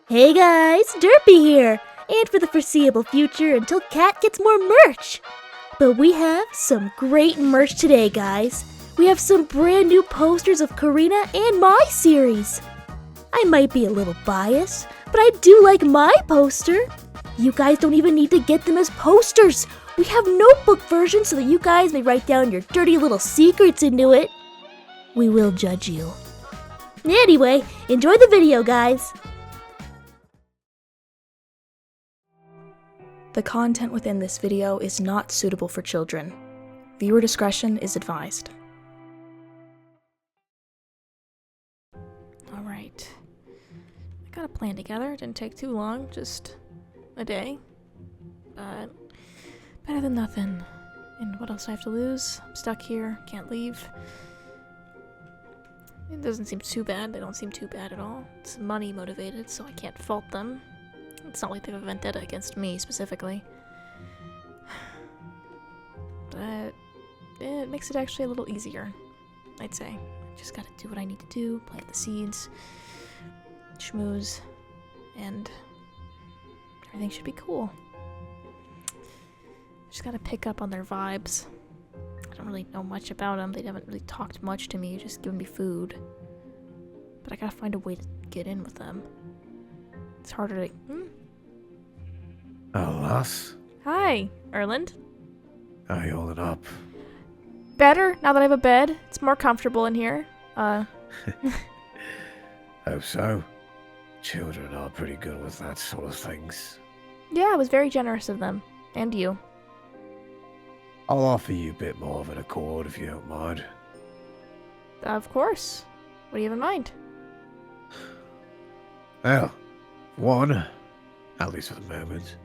Hey guys, Derpy here, and for the foreseeable future until Cat gets more merch. But we have some great merch today, guys. We have some brand new posters of Karina and my series. I might be a little biased, but I do like my poster. You guys don't even need to get them as posters. We have notebook versions so that you guys may write down your dirty little secrets into it. We will judge you. Anyway, enjoy the video, guys. The content within this video is not suitable for children. Viewer discretion is advised. Alright. I got a plan together. It didn't take too long, just a day. But better than nothing. And what else do I have to lose? I'm stuck here, can't leave. It doesn't seem too bad. They don't seem too bad at all. It's money motivated, so I can't fault them. It's not like they have a vendetta against me, specifically. But it makes it actually a little easier, I'd say. I just gotta do what I need to do, plant the seeds, schmooze, and everything should be cool. Just gotta pick up on their vibes. I don't really know much about them. They haven't really talked much to me, just given me food. But I gotta find a way to get in with them. It's harder to... Oh, lass. Hi, Erland. How you holding up? Better, now that I have a bed. It's more comfortable in here. Hope so. Children are pretty good with that sort of things. Yeah, I was very generous of them. And you. I'll offer you a bit more of an accord if you don't mind. Of course. What do you have in mind? Well, one, at least for the moment,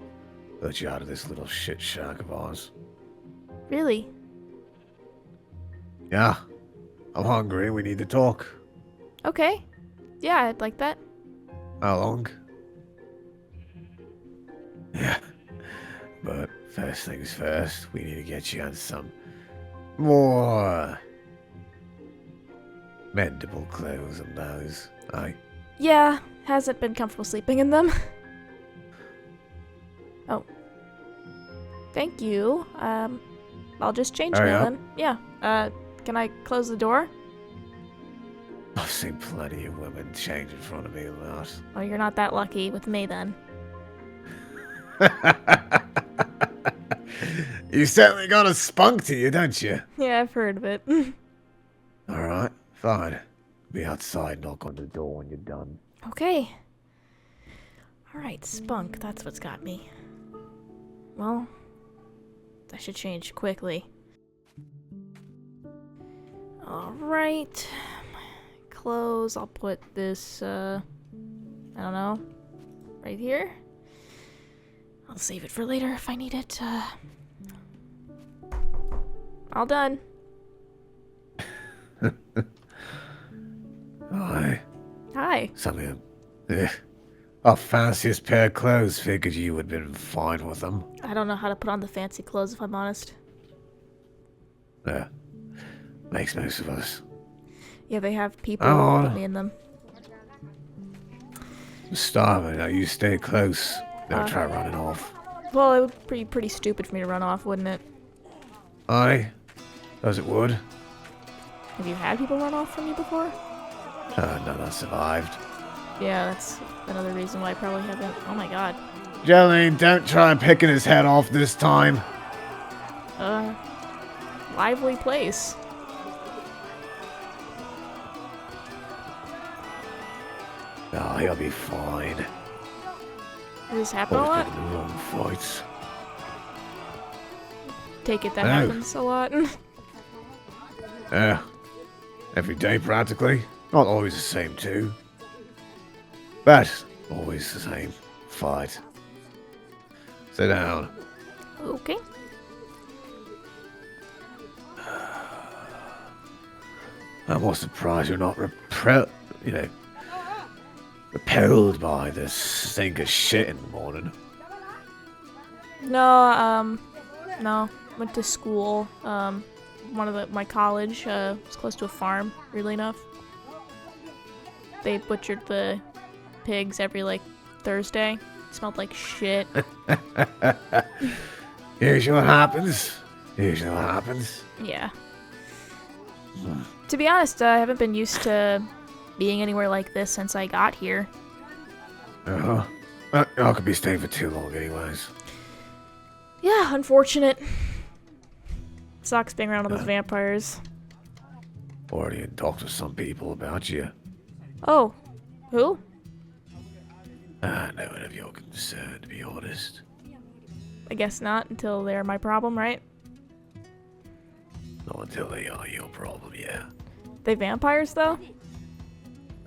let you out of this little shit shack of ours. Really? Yeah, I'm hungry. We need to talk. Okay. Yeah, I'd like that. How long? Yeah, but first things first, we need to get you on some more mendable clothes than those, aye? Yeah, hasn't been comfortable sleeping in them. Oh. Thank you. I'll just change Hurry now up. then. Yeah. Can I close the door? I've seen plenty of women change in front of me a lot. Oh, you're not that lucky with me then. You certainly got a spunk to you, don't you? Yeah, I've heard of it. Alright, fine. Be outside, knock on the door when you're done. Okay. Alright, spunk, that's what's got me. Well, that should change quickly. Alright. Clothes, I'll put this, I don't know, right here. I'll save it for later if I need it. All done. Hi. Hi. Something. Our fanciest pair of clothes, figured you would have been fine with them. I don't know how to put on the fancy clothes if I'm honest. Yeah. Makes most of us. Yeah, they have people Oh. put me in them. I'm starving. Now you stay close. Don't try running off. Well, it would be pretty stupid for me to run off, wouldn't it? Aye. As it would. Have you had people run off from you before? None that survived. Yeah, that's another reason why I probably haven't. Oh my god. Jolene, don't try picking his head off this time. Lively place. Oh, he'll be fine. Does this happen a Always lot? getting the wrong fights. Take it that No. happens a lot. Yeah. Every day, practically. Not always the same, too. But always the same fight. Sit down. Okay. I'm more surprised you're not repelled by this stink of shit in the morning. No, went to school. My college was close to a farm, weirdly enough. They butchered the pigs every, Thursday. It smelled like shit. Usually what happens. Usually what happens. Yeah. To be honest, I haven't been used to being anywhere like this since I got here. Uh-huh. I could be staying for too long anyways. Yeah, unfortunate. Sucks being around all those vampires. Already talked to some people about you. Oh, who? No one of your concern, to be honest. I guess not until they're my problem, right? Not until they are your problem, yeah. They vampires, though?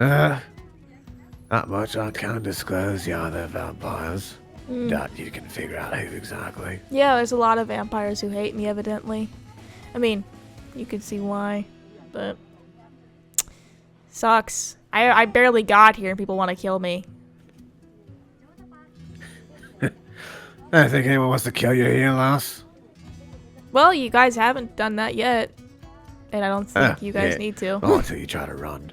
Not much I can disclose. Yeah, they're vampires. Mm. Doubt you can figure out who exactly. Yeah, there's a lot of vampires who hate me, evidently. I mean, you can see why, but... Sucks. I barely got here and people want to kill me. I don't think anyone wants to kill you here, lass. Well, you guys haven't done that yet. And I don't think you guys yeah. need to. Not until you try to run.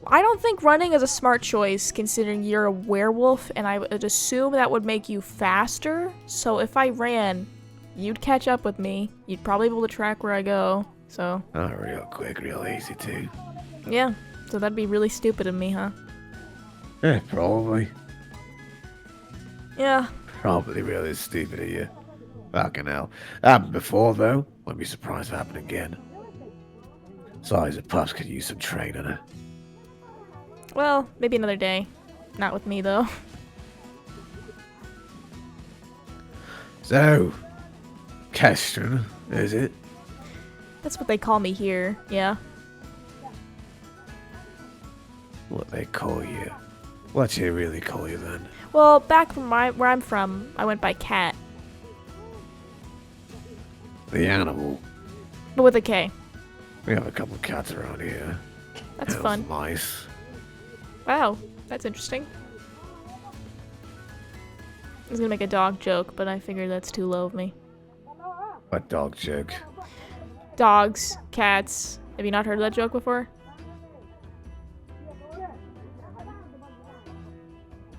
I don't think running is a smart choice, considering you're a werewolf, and I would assume that would make you faster. So if I ran, you'd catch up with me. You'd probably be able to track where I go. So. Oh, real quick, real easy too. Yeah. So that'd be really stupid of me, huh? Yeah, probably. Yeah. Probably really stupid of you. Fucking hell. Happened before, though. Wouldn't be surprised if it happened again. Size of pups could use some training. Well, maybe another day. Not with me, though. So, Kestrin, is it? That's what they call me here, yeah. What they call you? What you really call you then? Well, back from where I'm from, I went by Cat. The animal. But with a K. We have a couple of cats around here. That's Hell's fun. Mice. Wow, that's interesting. I was gonna make a dog joke, but I figured that's too low of me. What dog joke? Dogs, cats. Have you not heard that joke before?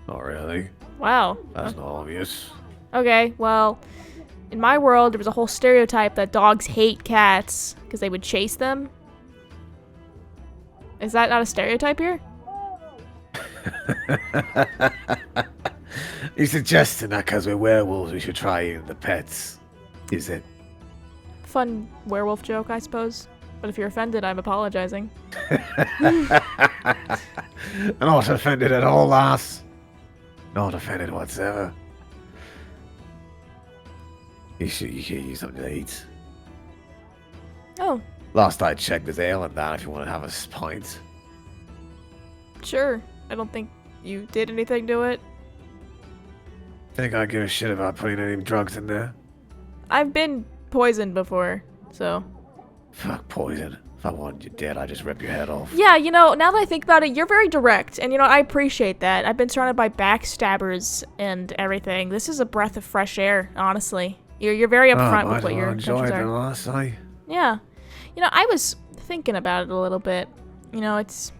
Not really. Wow. That's not obvious. Okay, well, in my world, there was a whole stereotype that dogs hate cats because they would chase them. Is that not a stereotype here? You suggesting that because we're werewolves we should try eating the pets, is it? Fun werewolf joke, I suppose. But if you're offended, I'm apologizing. I'm not offended at all, lass. Not offended whatsoever. You could use something to eat. Oh, Last I checked, there's ale in that if you want to have a pint. sure. I don't think you did anything to it. Think I give a shit about putting any drugs in there? I've been poisoned before, so... Fuck poison. If I wanted you dead, I'd just rip your head off. Yeah, you know, now that I think about it, you're very direct, and you know, I appreciate that. I've been surrounded by backstabbers and everything. This is a breath of fresh air, honestly. You're very upfront with what your intentions are. Last night. Yeah. You know, I was thinking about it a little bit. You know, it's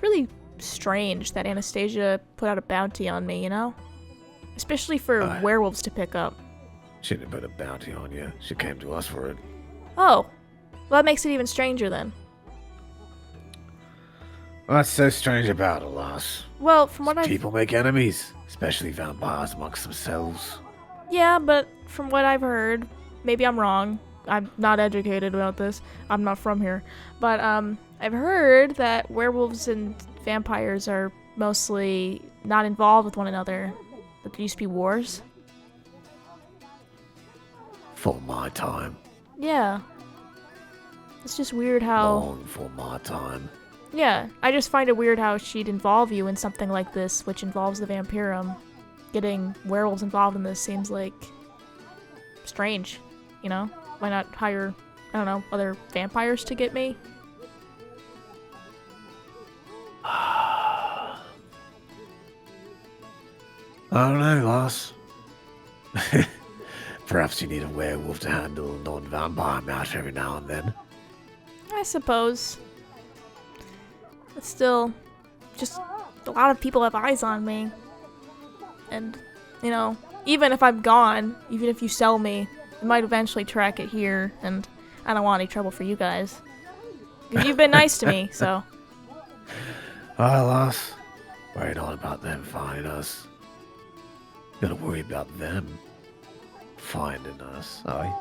really strange that Anastasia put out a bounty on me, you know? Especially for werewolves to pick up. She didn't put a bounty on you. She came to us for it. Oh. Well, that makes it even stranger then. What's so strange about it, lass? Well, from what People make enemies, especially vampires amongst themselves. Yeah, but from what I've heard, maybe I'm wrong. I'm not educated about this. I'm not from here. But I've heard that werewolves and vampires are mostly not involved with one another. That there used to be wars. For my time. Yeah. It's just weird how... Long for my time. Yeah, I just find it weird how she'd involve you in something like this, which involves the vampirum. Getting werewolves involved in this seems like... strange, you know? Why not hire, I don't know, other vampires to get me? I don't know, lass. Perhaps you need a werewolf to handle a non-vampire matter every now and then. I suppose. But still, just a lot of people have eyes on me. And, you know, even if I'm gone, even if you sell me, I might eventually track it here, and I don't want any trouble for you guys. Because you've been nice to me, so. Alright, lass. Worry not about them finding us. Gotta worry about them finding us, aye?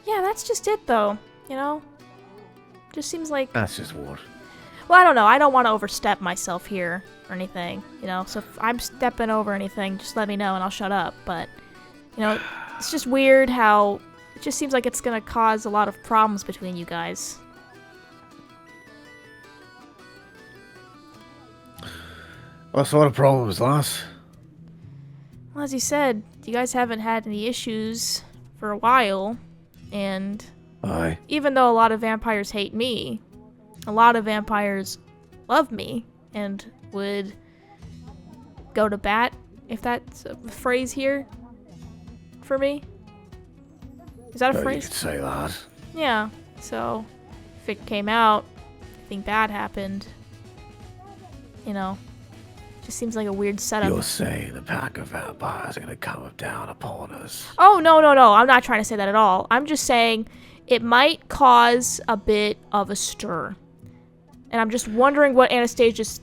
Yeah, that's just it, though. You know? Just seems like... That's just what. Well, I don't know. I don't want to overstep myself here or anything, you know? So if I'm stepping over anything, just let me know and I'll shut up. But, you know, it's just weird how... It just seems like it's gonna cause a lot of problems between you guys. What sort of problems, lass? Well, as you said, you guys haven't had any issues for a while, and Aye. even though a lot of vampires hate me, a lot of vampires love me and would go to bat, if that's a phrase here, for me. Is that a You phrase? could say that. Yeah, so if it came out, anything bad happened, you know, just seems like a weird setup. You're saying the pack of vampires are gonna come down upon us. Oh, no, no, no. I'm not trying to say that at all. I'm just saying it might cause a bit of a stir. And I'm just wondering what Anastasia's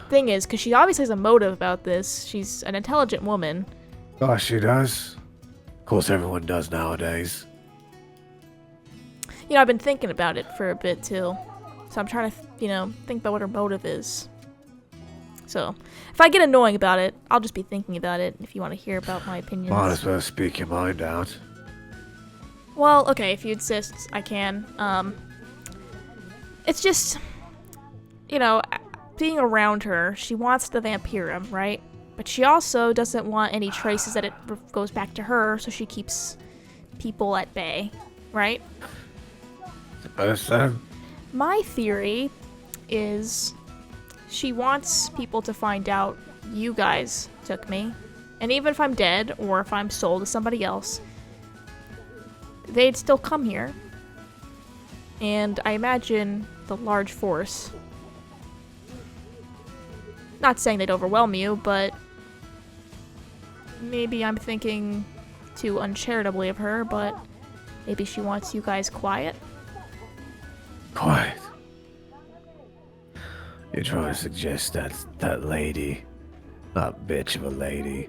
thing is, because she obviously has a motive about this. She's an intelligent woman. Gosh, she does. Of course, everyone does nowadays. You know, I've been thinking about it for a bit, too. So I'm trying to, you know, think about what her motive is. So, if I get annoying about it, I'll just be thinking about it if you want to hear about my opinions. Might as well speak your mind out. Well, okay, if you insist, I can. It's just, you know, being around her, she wants the vampirum, right? But she also doesn't want any traces that it goes back to her, so she keeps people at bay, right? Suppose so. My theory is she wants people to find out you guys took me. And even if I'm dead, or if I'm sold to somebody else, they'd still come here. And I imagine the large force. Not saying they'd overwhelm you, but maybe I'm thinking too uncharitably of her, but maybe she wants you guys quiet. Quiet. You're trying to suggest that lady, that bitch of a lady,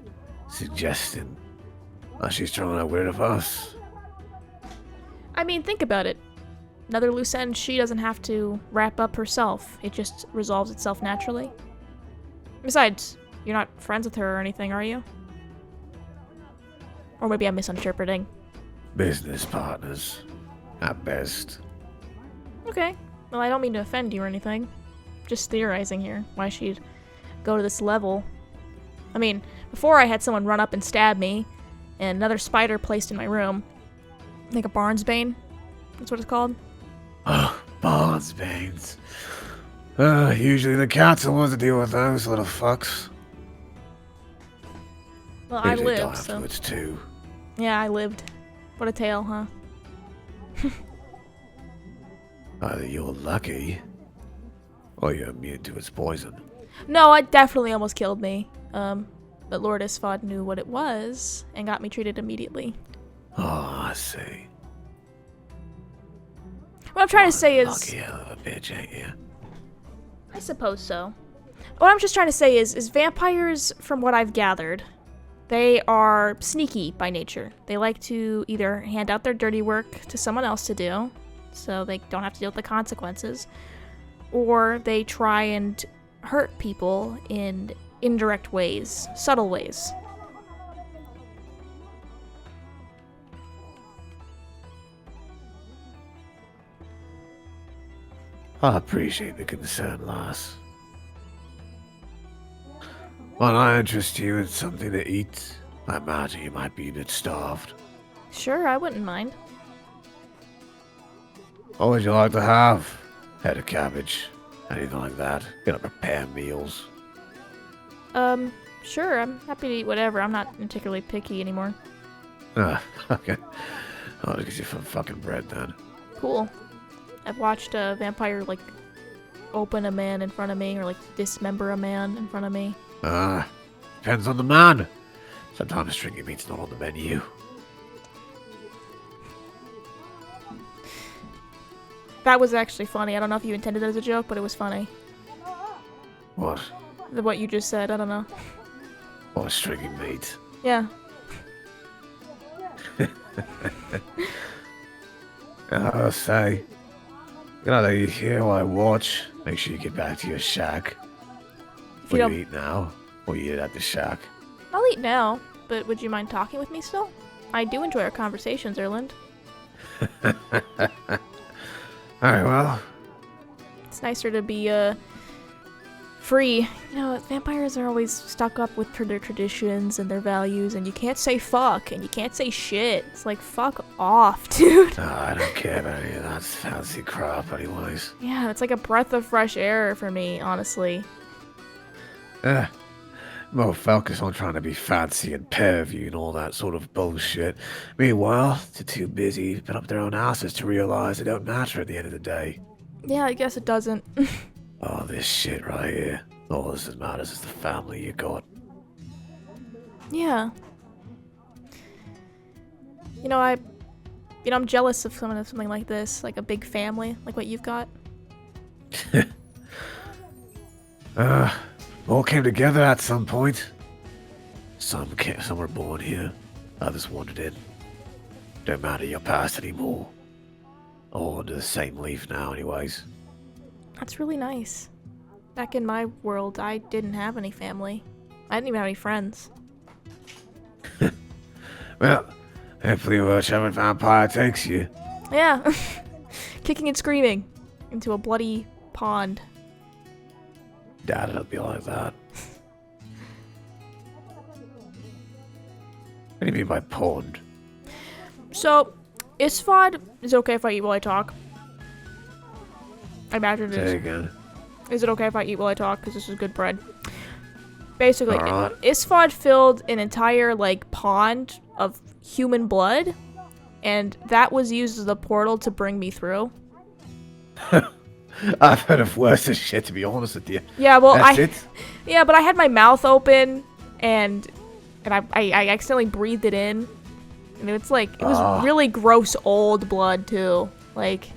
suggesting that she's trying to get rid of us. I mean, think about it. Another loose end she doesn't have to wrap up herself. It just resolves itself naturally. Besides, you're not friends with her or anything, are you? Or maybe I'm misinterpreting. Business partners, at best. Okay. Well, I don't mean to offend you or anything. Just theorizing here. Why she'd go to this level. I mean, before I had someone run up and stab me, and another spider placed in my room. Like a Barnesbane. That's what it's called. Oh, Barnesbanes. Usually the cats are the ones that deal with those little fucks. Well, I Usually die lived, so... afterwards too. Yeah, I lived. What a tale, huh? Either you're lucky, or you're immune to its poison. No, it definitely almost killed me. But Lord Isfod knew what it was, and got me treated immediately. Oh, I see. What I'm trying to say is... Lucky hell of a bitch, ain't you? I suppose so. What I'm just trying to say is vampires, from what I've gathered, they are sneaky by nature. They like to either hand out their dirty work to someone else to do, so they don't have to deal with the consequences, or they try and hurt people in indirect ways, subtle ways. I appreciate the concern, lass. Might I interest you in something to eat? I imagine you might be a bit starved. Sure, I wouldn't mind. What would you like to have? Head of cabbage, anything like that. Gonna prepare meals. Sure, I'm happy to eat whatever. I'm not particularly picky anymore. Ah, okay. I'll just get you some fucking bread then. Cool. I've watched a vampire, like, open a man in front of me, or, like, dismember a man in front of me. Ah, Depends on the man. Sometimes stringy meat's not on the menu. That was actually funny. I don't know if you intended it as a joke, but it was funny. What? What you just said, I don't know. Oh, stringy meat. Yeah. I'll say. Gonna let you hear while I watch. Make sure you get back to your shack. If you Will don't, you eat now? Or you eat at the shack? I'll eat now, but would you mind talking with me still? I do enjoy our conversations, Erland. Alright, well. It's nicer to be, free. You know, vampires are always stuck up with their traditions and their values, and you can't say fuck, and you can't say shit. It's like, fuck off, dude. No, I don't care about any of that fancy crap anyways. Yeah, it's like a breath of fresh air for me, honestly. More focus on trying to be fancy and pervy and all that sort of bullshit. Meanwhile, they're too busy put up their own asses to realize it don't matter at the end of the day. Yeah, I guess it doesn't. Oh, this shit right here. All this that matters is the family you got. Yeah. I'm jealous of something like this, like a big family, like what you've got. All came together at some point. Some were born here, others wandered in. Don't matter your past anymore. All under the same leaf now, anyways. That's really nice. Back in my world, I didn't have any family. I didn't even have any friends. Well, hopefully whichever vampire takes you. Yeah. Kicking and screaming into a bloody pond. Dad, it'll be like that. What do you mean by pond? So, Isfod is okay if I eat while I talk. I imagine it Say is. again. Is it okay if I eat while I talk? Because this is good bread. Basically, Alright. Isfod filled an entire, like, pond of human blood, and that was used as the portal to bring me through. I've heard of worse than shit, to be honest with you. Yeah, well, That's it? Yeah, but I had my mouth open, and I accidentally breathed it in. And it's like, it was really gross old blood, too. Like,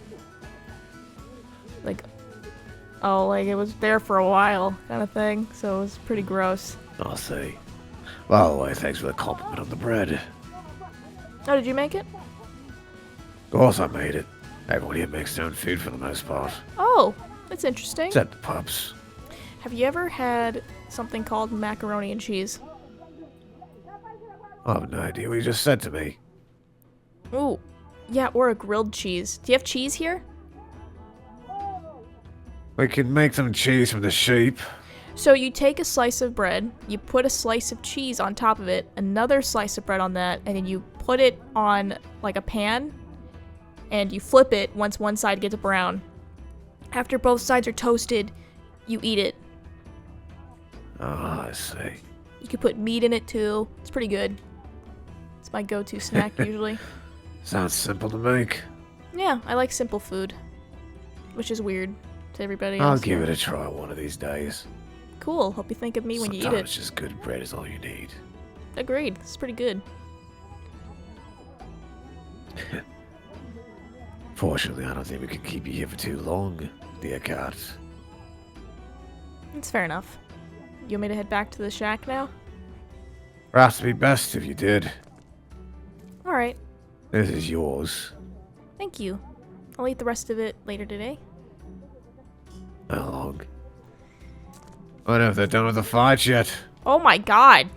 it was there for a while, kind of thing. So it was pretty gross. I'll see. By the way, thanks for the compliment on the bread. Oh, did you make it? Of course I made it. Everyone here makes their own food for the most part. Oh, that's interesting. Except the pups. Have you ever had something called macaroni and cheese? I have no idea what you just said to me. Ooh, yeah, or a grilled cheese. Do you have cheese here? We can make some cheese from the sheep. So you take a slice of bread, you put a slice of cheese on top of it, another slice of bread on that, and then you put it on like a pan, and you flip it once one side gets brown. After both sides are toasted, you eat it. Ah, I see. You could put meat in it too. It's pretty good. It's my go-to snack usually. Sounds simple to make. Yeah, I like simple food, which is weird to everybody I'll else. give it a try one of these days. Cool. Hope you think of me when you eat Sometimes it. just good bread is all you need. Agreed. It's pretty good. Fortunately, I don't think we can keep you here for too long, dear cat. It's fair enough. You want me to head back to the shack now? Perhaps it'd be best if you did. Alright. This is yours. Thank you. I'll eat the rest of it later today. How long? I don't know if they're done with the fight yet. Oh my god!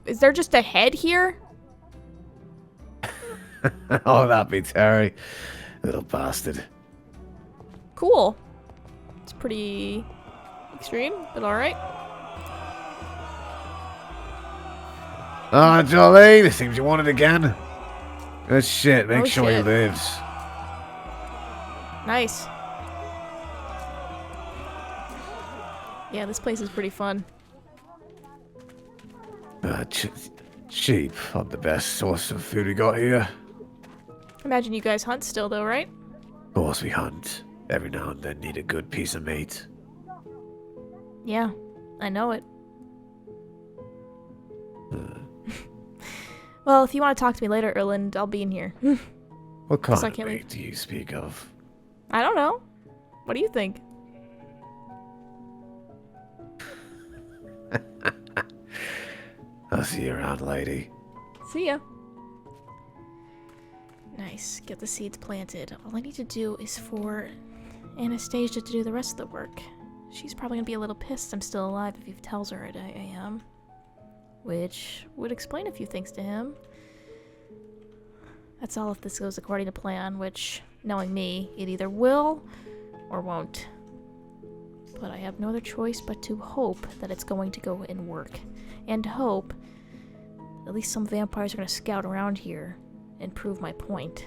Is there just a head here? Oh, that'd be Terry. Little bastard. Cool. It's pretty extreme, but alright. Ah, Jolene, it seems you want it again. Good shit, make Oh, sure he shit. lives. Nice. Yeah, this place is pretty fun. Sheep are the best source of food we got here. Imagine you guys hunt still though, right? Of course we hunt. Every now and then need a good piece of meat. Yeah, I know it. Well, if you want to talk to me later, Erland, I'll be in here. What kind I of can't meat leave. do you speak of? I don't know. What do you think? I'll see you around, lady. See ya. Nice. Get the seeds planted. All I need to do is for Anastasia to do the rest of the work. She's probably gonna be a little pissed I'm still alive if he tells her I am. Which would explain a few things to him. That's all if this goes according to plan, which, knowing me, it either will or won't. But I have no other choice but to hope that it's going to go and work. And hope at least some vampires are going to scout around here and prove my point.